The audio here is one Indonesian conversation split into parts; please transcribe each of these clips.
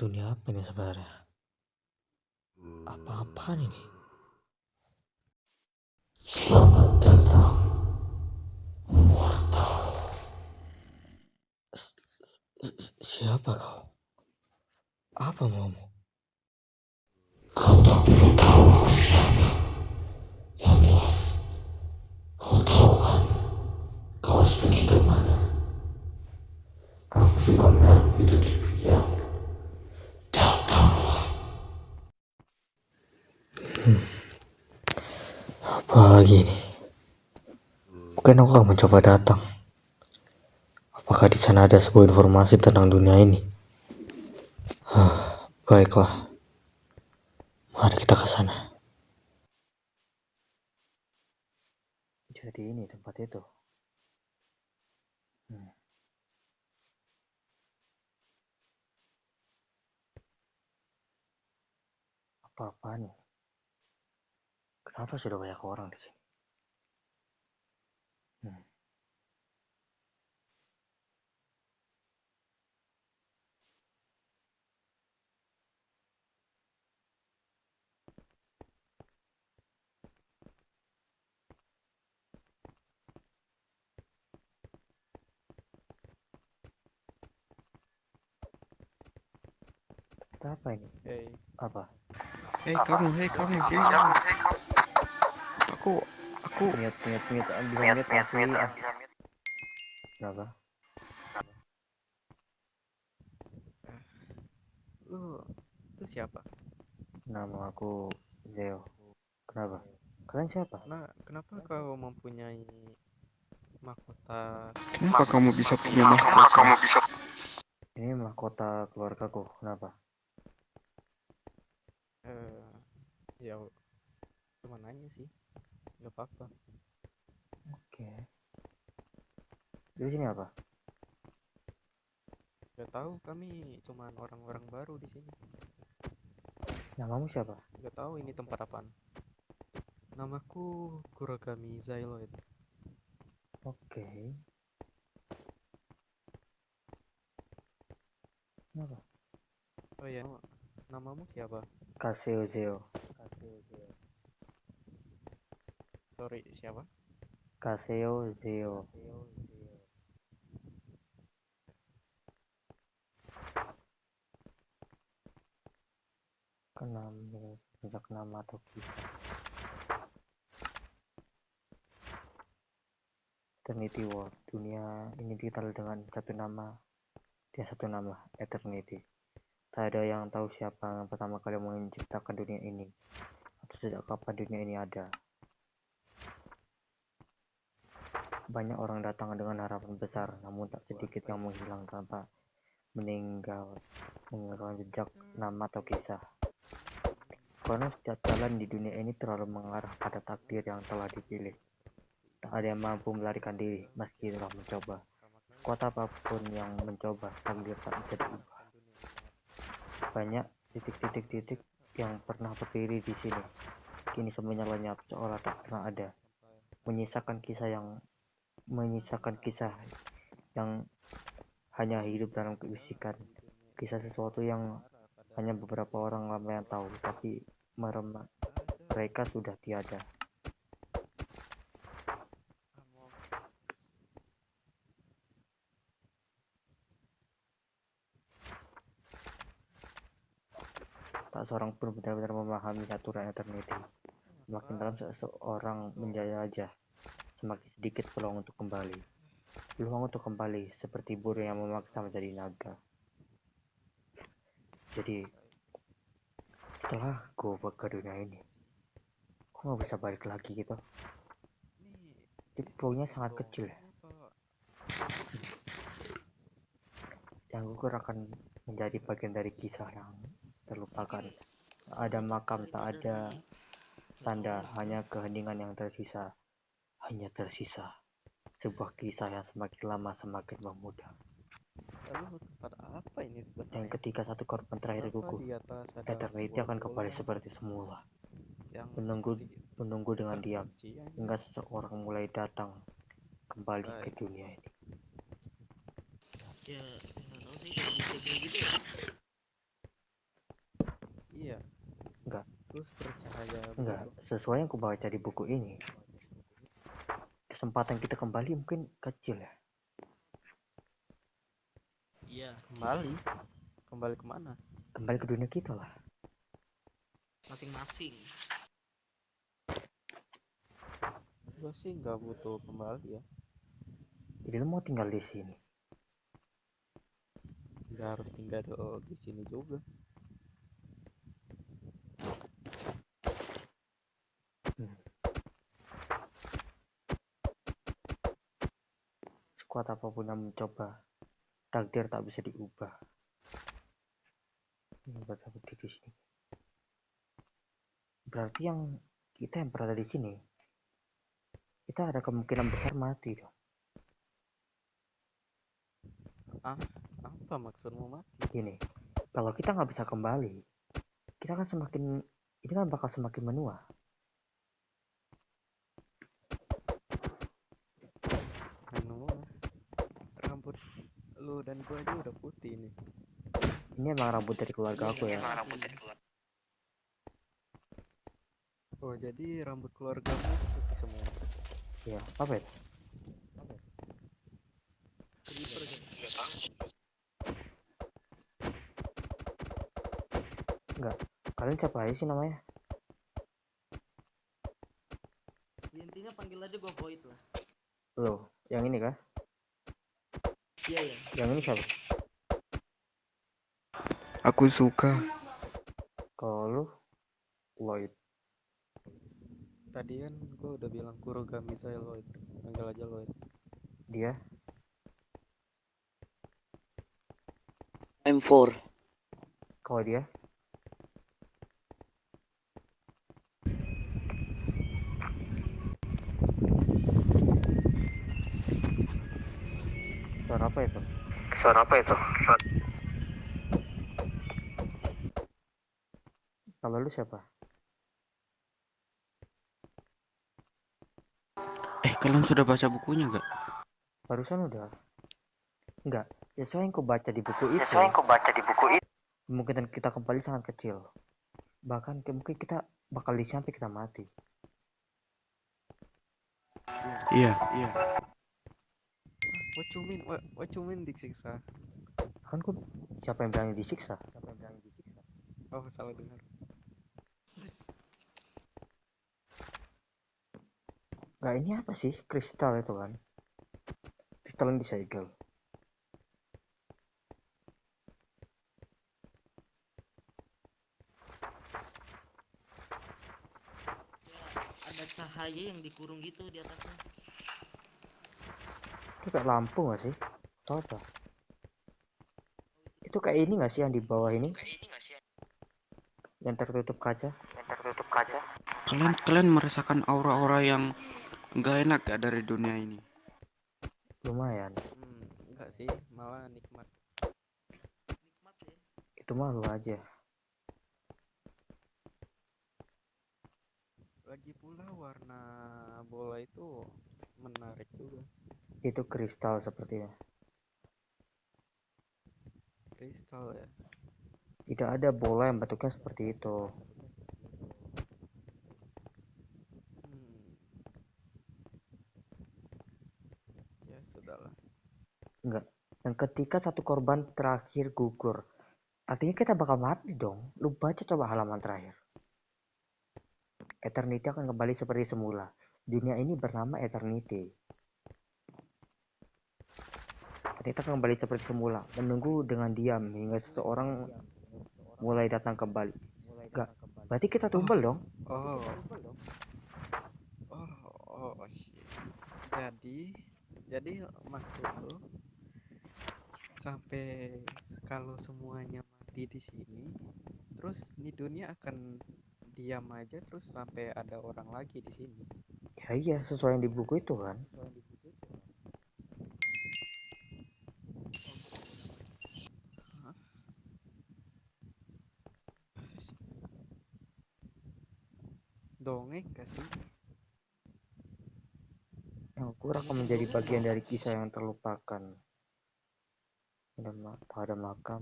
Dunia apa ini sebenarnya? Apa-apaan ini? Selamat datang, mortal. Siapa kau? Apa maumu? Kau tak perlu tahu aku siapa. Yang jelas, kau tahu kan, kau harus pergi kemana. Aku juga menaruh itu di pikiranmu. Datanglah. Apa lagi ini? Mungkin aku akan mencoba datang. Apakah di sana ada sebuah informasi tentang dunia ini? Baiklah, mari kita ke sana. Jadi ini tempat itu. Apa-apaan nih? Kenapa sudah banyak orang di sini? Kita apa ini? Hei, Apa? hei kamu, sini kamu. Aku. Mute. Bisa mute gak sih? Kenapa? Lu siapa? Nama aku Zeo. Kenapa? Kalian siapa? Nah, kenapa kau mempunyai mahkota? Kenapa kamu bisa punya mahkota? Ini mahkota keluargaku. Kenapa? Ya, cuma nanya sih, nggak apa-apa. Oke. Di sini apa? Gak tahu, kami cuman orang-orang baru di sini. Namamu siapa? Gak tahu ini tempat apaan. Namaku Kurogami Xyloid. Oke. Kenapa? Oh ya, namamu siapa? Kaseo Zeo. Sorry, siapa? Kaseo Zeo. Kenapa? Sejak nama atau kisah? Eternity World. Dunia ini dikenal dengan satu nama. Dia satu nama, Eternity. Tak ada yang tahu siapa yang pertama kali menciptakan dunia ini, atau sejak kapan dunia ini ada. Banyak orang datang dengan harapan besar, namun tak sedikit yang menghilang tanpa meninggalkan jejak nama atau kisah. Karena setiap jalan di dunia ini terlalu mengarah pada takdir yang telah dipilih. Tak ada yang mampu melarikan diri meski telah mencoba. Kuat apapun yang mencoba, takdir tak bisa diubah. Banyak titik-titik yang pernah berdiri di sini, kini semuanya lenyap seolah tak pernah ada, menyisakan kisah yang hanya hidup dalam kebisikan. Kisah sesuatu yang hanya beberapa orang lama yang tahu, tapi mereka sudah tiada. Tak seorang pun benar-benar memahami aturan eternity. Semakin dalam seseorang menjelajah, semakin sedikit peluang untuk kembali. Seperti burung yang memaksa menjadi naga. Jadi, setelah gue ke dunia ini, gue gak bisa balik lagi gitu. Jadi peluangnya sangat kecil ya. Yang gugur akan menjadi bagian dari kisah yang terlupakan. Tak ada makam, tak ada tanda, hanya keheningan yang tersisa. Hanya tersisa sebuah kisah yang semakin lama semakin memudar. Lalu tempat apa ini Dan sebenarnya? ketika satu korban terakhir Kenapa gugur, di atas ada eternity sebuah akan kembali bola seperti semula, yang menunggu dengan diam terkunci aja? hingga seseorang mulai datang kembali ke dunia ini. Ya, nggak tahu sih kalau bisa kayak gitu ya. terus bercahaya Enggak, begitu. sesuai yang kubaca di buku ini, kesempatan kita kembali mungkin kecil ya. Iya, Kembali kemana? Kembali ke dunia kita lah. masing-masing. Gue sih nggak butuh kembali ya, Jadi lu mau tinggal di sini. nggak harus tinggal di sini juga. Hmm. Sekuat apapun yang mencoba, takdir tak bisa diubah. Ini bahasa bukti di sini. Berarti kita yang berada di sini, kita ada kemungkinan besar mati dong. Apa maksudmu mati? Gini, kalau kita nggak bisa kembali, kita kan ini kan bakal semakin menua. Menua, rambut lu dan gue aja udah putih nih. Ini emang rambut dari keluarga aku ya. Oh, jadi rambut keluargamu putih semua. Ya, apa itu? Creeper kan? Enggak. Kalian siapa aja sih namanya? Ya, intinya panggil aja gue Void lah. Lo, yang ini kah? Iya ya. Yang ini siapa? Aku suka. Kalau lu, Lloyd. Tadi kan gue udah bilang Kurogami saya Lloyd. Panggil aja Lloyd. Dia, M4. kalau dia, suara apa itu? Kalau lu siapa? Kalian sudah baca bukunya gak? Barusan udah. Enggak. Sesuai yang ku baca di buku itu, kemungkinan kita kembali sangat kecil. Bahkan mungkin kita bakal di sampai kita mati. Iya. What you mean disiksa? Kan siapa yang bilang disiksa? Oh, salah dengar. Enggak, ini apa sih? Kristal itu kan. Kristal yang disegel. Ada cahaya yang dikurung gitu di atasnya. Itu kayak lampu gak sih? Atau apa? Itu kayak ini gak sih yang di bawah ini? Yang tertutup kaca? Kalian merasakan aura-aura yang gak enak gak dari dunia ini? Lumayan. Enggak sih, malah nikmat. Nikmat ya. Itu mah lu aja. Lagi pula warna bola itu menarik juga. Itu kristal sepertinya. Kristal ya. Tidak ada bola yang bentuknya seperti itu. Ya sudahlah. Enggak. Dan ketika satu korban terakhir gugur, artinya kita bakal mati dong. Lu baca coba halaman terakhir. Eternity akan kembali seperti semula. Dunia ini bernama Eternity. Kita akan kembali seperti semula, menunggu dengan diam hingga seseorang mulai datang kembali. Enggak. Berarti kita tumbal dong. Oh, shit. Jadi maksud lo sampai kalau semuanya mati di sini, terus di dunia akan diam aja terus sampai ada orang lagi di sini. Ya iya, sesuai yang di buku itu kan. Hah? Dongeng gak sih? Yang kurang akan menjadi bagian dari kisah yang terlupakan. Pada makam.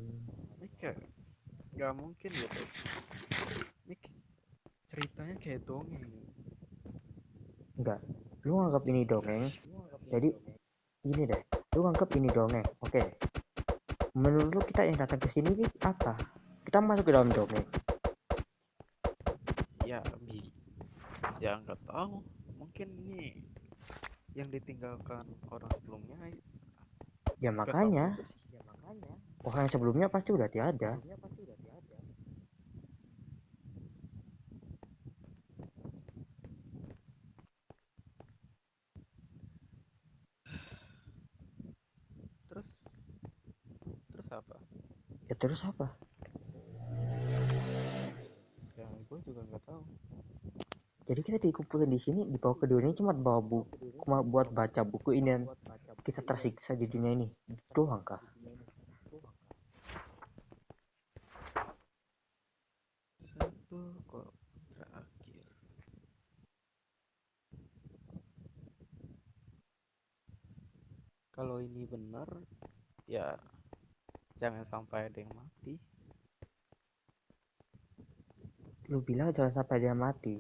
Ini gak mungkin gitu. Ini ceritanya kayak dongeng. Enggak, lu anggap ini dongeng. Jadi gini deh, lu anggap ini dongeng. Oke, menurut lu kita yang datang ke sini nih apa? Kita masuk ke dalam dongeng. Ya ya nggak tahu, mungkin ini yang ditinggalkan orang sebelumnya. Ya Nggak tahu makanya juga sih. orang yang sebelumnya pasti udah tiada. Terus apa? Ya terus apa? Ya gue juga nggak tahu. Jadi kita dikumpulin di sini, dibawa ke dunia cuma bawa buku, cuma buat baca buku ini dan kita tersiksa di dunia ini. Doang kah? Satu kok terakhir. Kalau ini benar, ya jangan sampai ada yang mati. Lu bilang jangan sampai dia mati.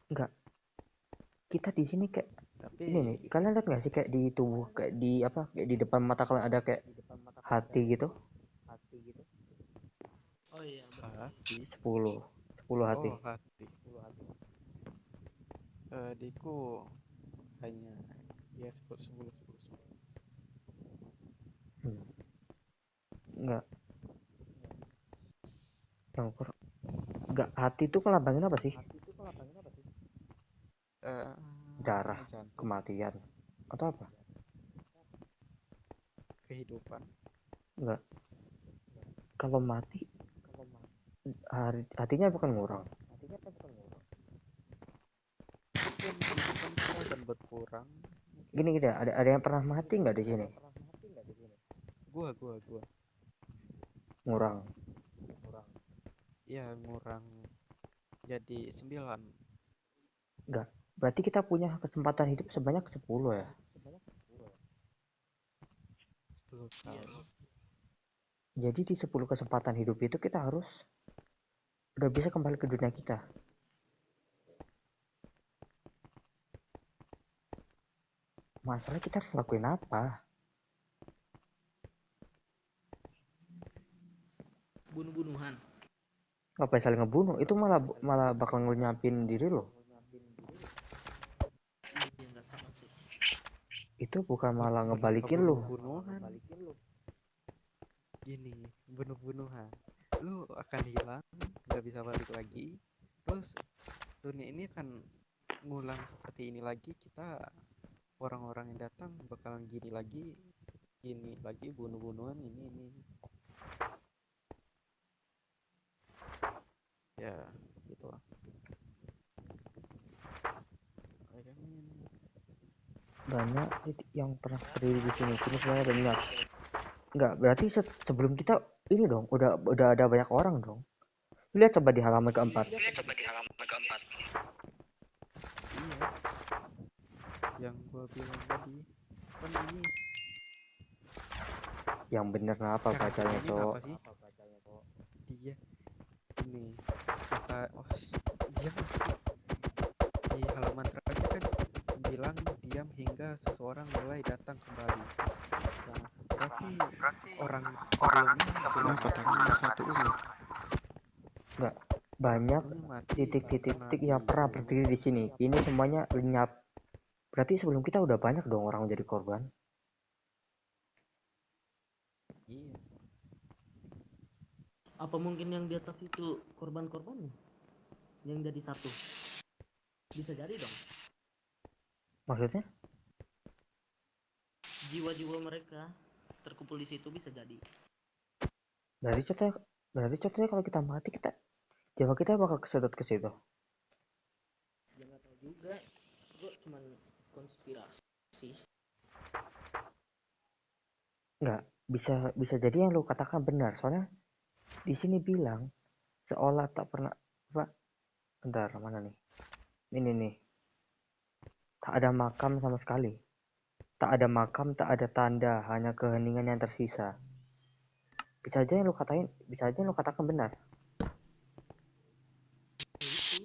Enggak, kita di sini kayak Tapi ini nih. Kalian lihat nggak sih kayak di tubuh, kayak di apa? Kayak di depan mata kalian ada kayak hati gitu. Oh iya, benar. hati. 10 hati. Oh, hati. Diku hanya ya 10. Hmm. Enggak, yang enggak, hati itu kelambangin apa sih? Darah, Jantung, kematian, atau apa? kehidupan. Enggak, kalau mati hatinya bukan ngurang. Mungkin kehidupan kita akan berkurang. Gini gini, ada yang pernah mati nggak di sini? Gua Ngurang. ya ngurang jadi 9. Enggak, berarti kita punya kesempatan hidup sebanyak 10 ya. 10 tahun. Jadi di 10 kesempatan hidup itu kita harus udah bisa kembali ke dunia kita. Masalah kita harus lakuin apa? Bunuh-bunuhan. Ngapain saling ngebunuh? Itu malah bakal ngenyapin diri lo. Iya, nggak sama sih. Itu bukan malah Kenapa ngebalikin lo. bunuh-bunuhan? Gini, bunuh-bunuhan. Lu akan hilang, nggak bisa balik lagi. Terus dunia ini akan ngulang seperti ini lagi. Kita orang-orang yang datang bakalan gini lagi, bunuh-bunuhan ini. Ya, gitu lah. Banyak yang pernah berdiri di sini. Ini sebenarnya banyak. Enggak, berarti sebelum kita ini dong, udah ada banyak orang dong. Lihat coba di halaman keempat. Iya, yang gua bilang tadi kan ini Yang bener apa karakter bacanya, ini Cok? apa sih? Dia ini kata diam apa sih? Di halaman terakhir kan bilang diam hingga seseorang mulai datang kembali. Nah, berarti orang sebelumnya Kenapa tangannya satu ungu? Enggak, banyak sebelumnya mati titik-titik karena yang pernah berdiri di sini. Ini semuanya lenyap. Berarti sebelum kita udah banyak dong orang menjadi korban. Iya. Apa mungkin yang di atas itu korban-korbannya? Yang jadi satu? Bisa jadi dong. Maksudnya? Jiwa-jiwa mereka terkumpul di situ bisa jadi. Berarti contohnya kalau kita mati, jiwa kita bakal kesedot ke situ. Ya nggak tahu juga. Gue cuman konspirasi. Enggak, bisa jadi yang lu katakan benar. Soalnya di sini bilang seolah tak pernah apa? Bentar, mana nih? Ini nih. Tak ada makam sama sekali. Tak ada makam, tak ada tanda, hanya keheningan yang tersisa. Bisa aja yang lu katakan benar. Ya itu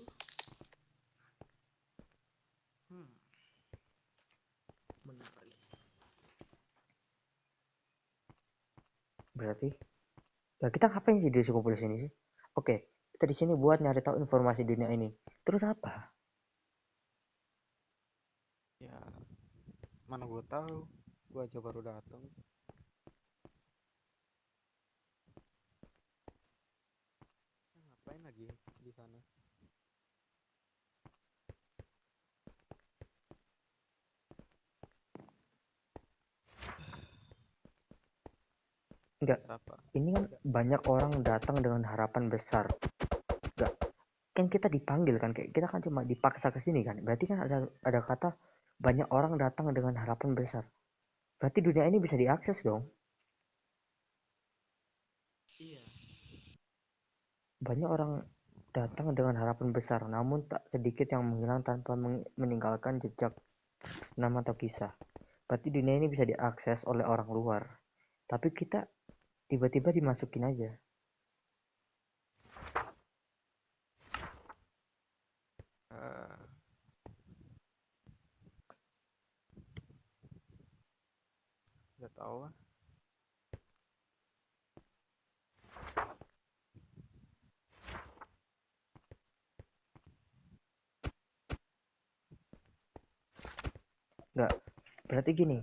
berarti. Ya kita ngapain sih disuruh kumpul di sini sih? Oke, kita di sini buat nyari tahu informasi dunia ini. Terus apa? Ya, mana gue tahu. Gue aja baru datang. Ngapain lagi di sana? Enggak, Terus apa? ini kan banyak orang datang dengan harapan besar. Enggak, kan kita dipanggil kan, kayak kita kan cuma dipaksa ke sini kan. Berarti kan ada kata banyak orang datang dengan harapan besar. Berarti dunia ini bisa diakses dong. Iya. Banyak orang datang dengan harapan besar, namun tak sedikit yang menghilang tanpa meninggalkan jejak nama atau kisah. Berarti dunia ini bisa diakses oleh orang luar. Tapi kita tiba-tiba dimasukin aja. Eh, Gak tahu ah. Enggak, berarti gini.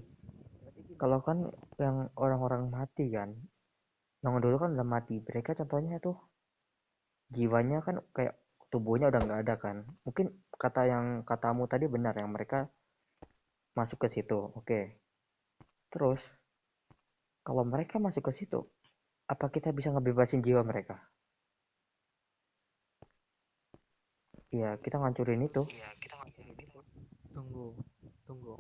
Kalau kan yang orang-orang mati kan, yang dulu kan udah mati. Mereka contohnya tuh jiwanya kan kayak tubuhnya udah nggak ada kan. Mungkin kata yang katamu tadi benar yang mereka masuk ke situ. Oke. Terus kalau mereka masuk ke situ, apa kita bisa ngebebasin jiwa mereka? Ya, kita ngancurin itu. Tunggu, tunggu.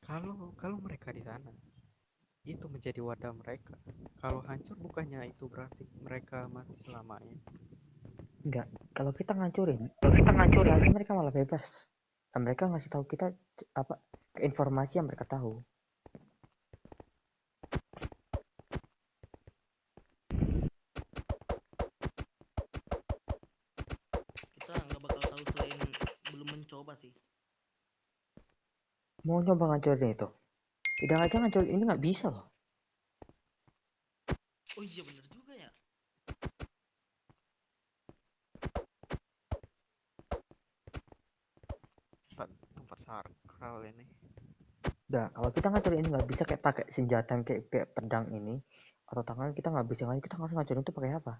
Kalau mereka di sana, itu menjadi wadah mereka. Kalau hancur bukannya itu berarti mereka mati selamanya. Enggak, kalau kita ngancurin, bisa aja mereka malah bebas. Dan mereka ngasih tahu kita apa informasi yang mereka tahu. Kita nggak bakal tahu selain belum mencoba sih. Mau nyoba ngancurin itu? Tidak aja ngancurin ini nggak bisa loh. Oh iya bener juga ya. Tempat sakral ini. Nah, kalau kita ngancurin ini nggak bisa kayak pakai senjata yang kayak pedang ini atau tangan kita nggak bisa lagi, kita harus ngancurin itu pakai apa?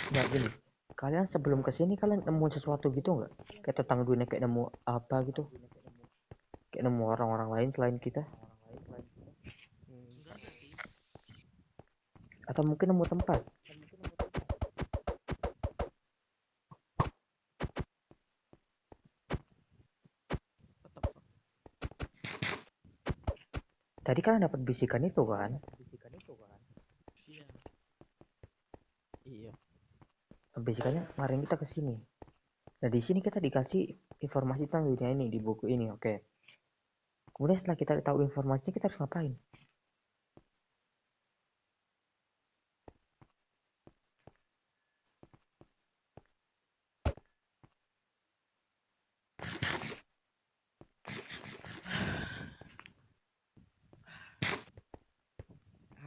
Nggak gini, kalian sebelum kesini kalian nemu sesuatu gitu nggak? Kayak tentang dunia, kayak nemu apa gitu? Kayak nemu orang-orang lain selain kita? Nggak ada sih. Atau mungkin nemu tempat? What the fuck? Tadi kalian dapat bisikan itu kan? Iya. Iya. Bisikannya ngarahin kita ke sini. Nah, di sini kita dikasih informasi tentang dunia ini di buku ini, oke. Kemudian setelah kita tahu informasinya, kita harus ngapain?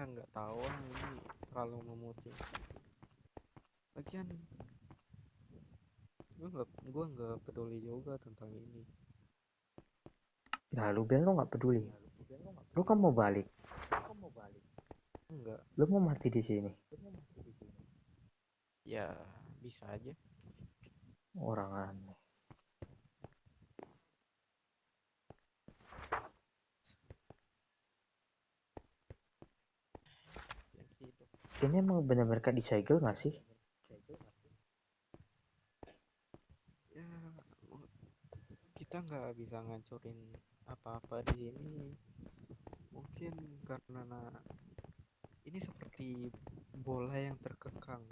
Nggak tahu ah, ini terlalu memusingkan. Lagian gue nggak peduli juga tentang ini. Nah, lu bilang lu nggak peduli. Lu kan mau balik. Enggak. Lu mau mati di sini. Ya bisa aja. Orang aneh. Yang hidup. Ini emang benar-benar kayak disegel nggak sih? Ya kita nggak bisa ngancurin apa-apa di sini. Mungkin karena ini seperti bola yang terkekang.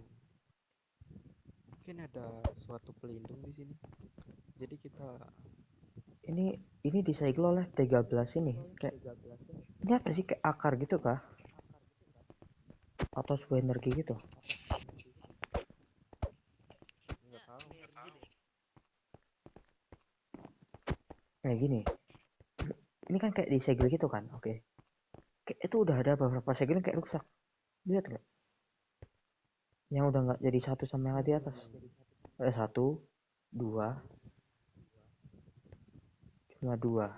Mungkin ada suatu pelindung di sini. Jadi kita Ini disegel oleh 13 ini. Kayak ini apa sih, kayak akar gitu kah? Atau sebuah energi gitu? Kayak gini, ini kan kayak disegel gitu kan, oke. Kayak itu udah ada beberapa segel yang kayak rusak. Lihat nggak? Yang udah nggak jadi satu sama yang di atas. Ada satu, dua, cuma dua,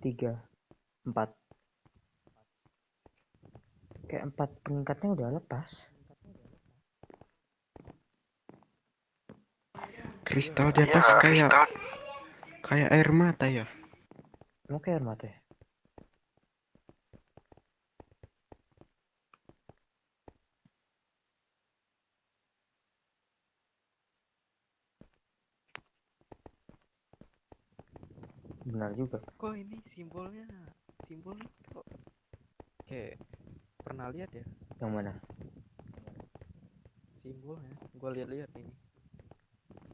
tiga, empat. Kayak empat pengikatnya udah lepas. Kristal di atas kayak air mata ya. Mau kayak air mata ya? Benar juga. Kok ini simbolnya tuh kayak pernah lihat ya Yang mana? simbolnya? Gua lihat-lihat ini.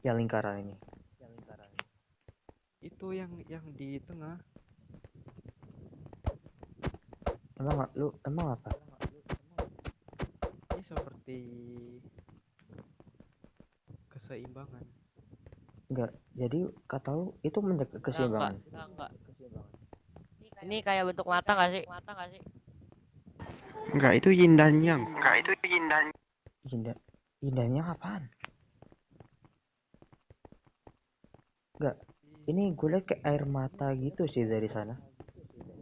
Yang lingkaran ini. Itu yang di tengah. Emang apa? Ini seperti keseimbangan. Enggak. Jadi kata lu itu menjaga keseimbangan. Enggak. Ini kayak bentuk mata nggak sih? Enggak, itu yin dan yang. Indahnya apaan? Enggak. Ini gue liat kayak air mata gitu sih dari sana.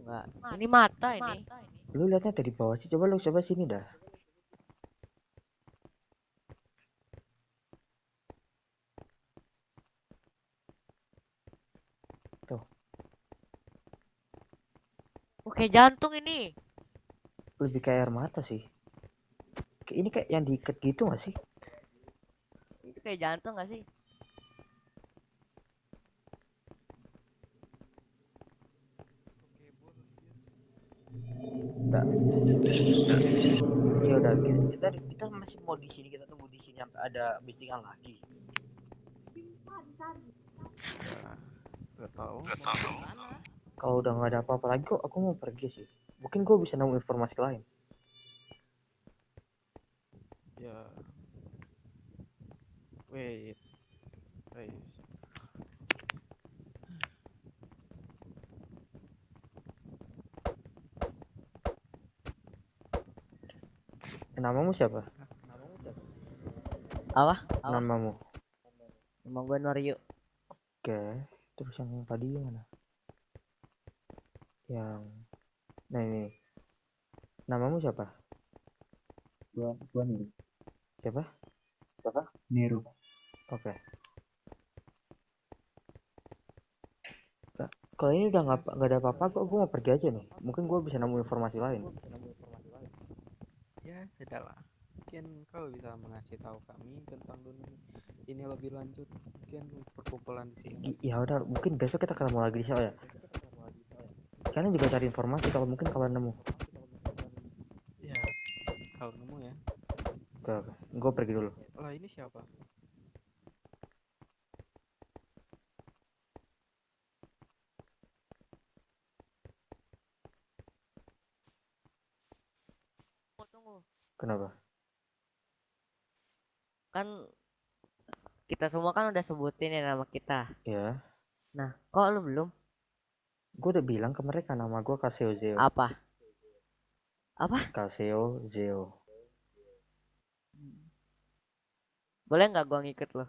Enggak. Ini mata ini. Lu liatnya dari bawah sih. Coba sini dah. Tuh. Oke, jantung ini. Lebih kayak air mata sih. Ini kayak yang diikat gitu gak sih? Itu kayak jantung nggak sih? Enggak. Ya udah kita masih mau di sini, kita tunggu di sini sampai ada bistingan lagi. Gak tahu. Kalau udah nggak ada apa-apa lagi kok aku mau pergi sih. Mungkin gue bisa nemu informasi lain. Ya. Wait. Namamu siapa? Apa? Namamu. Nama gue Noryu. Oke. Terus yang tadi mana? Nah ini. Namamu siapa? Gua Niru. Siapa? Niru. Oke. Kalau ini udah nggak ada apa-apa, gue mau pergi aja nih. Mungkin gue bisa nemu informasi lain. Ya sudahlah. Mungkin kau bisa mengasih tahu kami tentang dunia ini lebih lanjut. Mungkin perkumpulan di sini. Ya udah, mungkin besok kita ketemu lagi di sana ya. Kalian juga cari informasi kalau mungkin kalian nemu. Ya, kalau nemu ya. Oke. Gue pergi dulu. Lah ini siapa? Tunggu. Kenapa? Kan kita semua kan udah sebutin ya nama kita. Ya. Nah, kok lu belum? Gue udah bilang ke mereka nama gue Kaseo Zeo. Apa? Kaseo Zeo. Boleh nggak gua ngikut lo?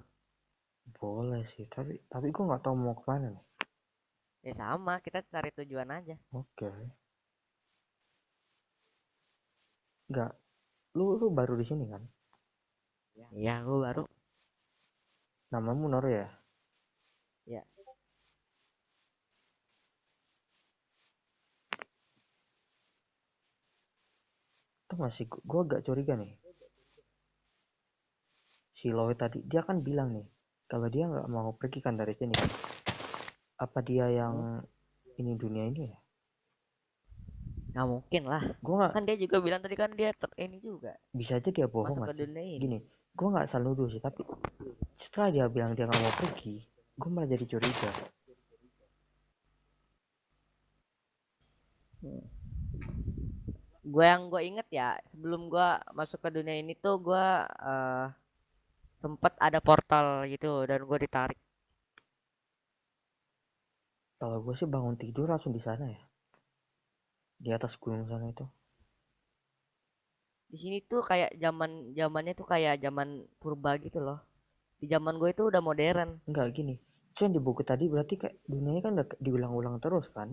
Boleh sih, tapi gue nggak tahu mau kemana nih. Ya sama, kita cari tujuan aja. Oke. Nggak, lu baru di sini kan? Iya, gua baru. Namamu Noro ya? Ya. Itu masih gue agak curiga nih. Si Lloyd tadi dia kan bilang nih kalau dia nggak mau pergi kan dari sini kan. Apa dia yang ini dunia ini ya? Nggak mungkin lah. Gue nggak, Kan dia juga bilang tadi kan dia ini juga. bisa aja dia bohong Masuk ke nggak sih? dunia ini. Gini, gue nggak salah nuduh sih, tapi setelah dia bilang dia nggak mau pergi, gue malah jadi curiga. Gue inget ya, sebelum gue masuk ke dunia ini tuh gue sempet ada portal gitu dan gue ditarik. Kalau gue sih bangun tidur langsung di sana ya, di atas gunung sana itu. Di sini tuh kayak zamannya tuh kayak zaman purba gitu loh. Di zaman gue itu udah modern. Enggak gini. So yang di buku tadi berarti kayak dunianya kan udah diulang-ulang terus kan?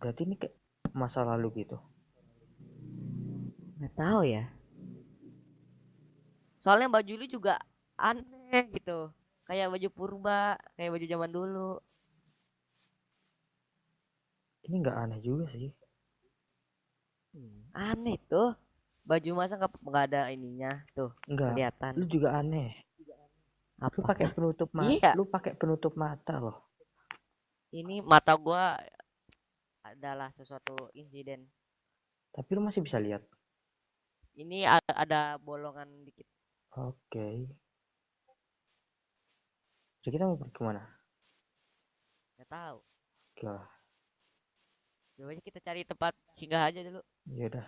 Berarti ini kayak masa lalu gitu. Nggak tahu ya. Soalnya baju lu juga aneh gitu. Kayak baju purba, kayak baju zaman dulu. Ini nggak aneh juga sih. Aneh tuh. Baju masa nggak ada ininya tuh Enggak. kelihatan. Lu juga aneh. Lu Apa? pakai penutup Iya. Lu pakai penutup mata loh. Ini mata gua adalah sesuatu insiden. Tapi lu masih bisa lihat. Ini ada bolongan dikit. Oke. Jadi kita mau pergi kemana? Nggak tahu. Oke lah. Coba aja kita cari tempat singgah aja dulu. Ya udah.